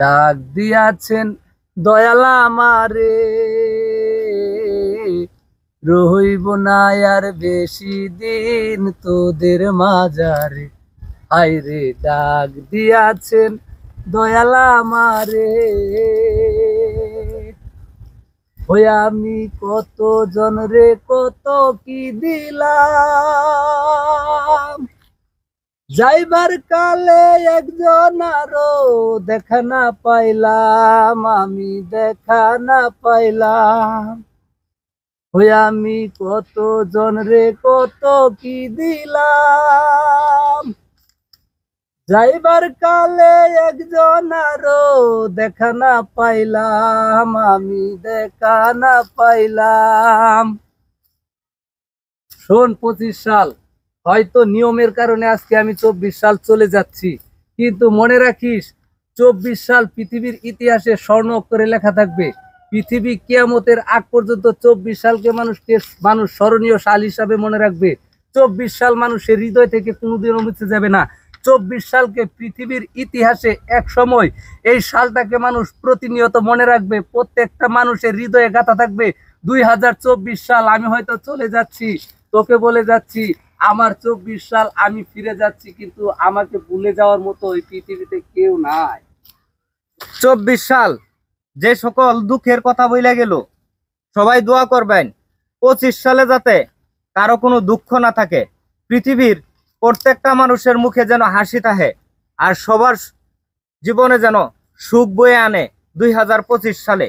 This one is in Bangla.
ডাক দিয়াছেন দয়াল আমারে, রইব না আর বেশি দিন তোদের মাঝারে। হায়রে ডাক দিয়াছেন দয়াল আমারে, ওই আমি কত জন রে কত কি দিলাম, যাইবার কালে একজন আরো দেখা না পাইলাম, আমি দেখা না পাইলাম। ওই আমি কত জন রে কত কি দিলাম, যাইবার কালে একজন আরো দেখা না পাইলাম, আমি দেখা না পাইলাম। শোন, 25 সাল হয়তো নিয়মের কারণে আজকে আমি 24 সাল চলে যাচ্ছি, কিন্তু মনে রাখিস 24 সাল পৃথিবীর ইতিহাসে স্বর্ণ অক্ষরে লেখা থাকবে। পৃথিবী কিয়ামতের আগ পর্যন্ত 24 সালকে মানুষ স্মরণীয় সাল হিসাবে মনে রাখবে। 24 সাল মানুষের হৃদয় থেকে কোনোদিনও মুছে যাবে না। 24 সালকে পৃথিবীর ইতিহাসে এক সময় এই সালটাকে মানুষ প্রতিনিয়ত মনে রাখবে, প্রত্যেকটা মানুষের হৃদয়ে গাঁথা থাকবে। 2024 সাল আমি হয়তো চলে যাচ্ছি, তোকে বলে যাচ্ছি আমার 24 সাল আমি ফিরে যাচ্ছি, কিন্তু আমাকে ভুলে যাওয়ার মতো ওই পৃথিবীতে কেউ নাই। 24 সাল যে সকল দুঃখের কথা বইলা গেল, সবাই দোয়া করবেন 25 সালে যাতে কারো কোনো দুঃখ না থাকে, পৃথিবীর প্রত্যেকটা মানুষের মুখে যেন হাসি থাকে, আর সবার জীবনে যেন সুখ বয়ে আনে 2025 সালে।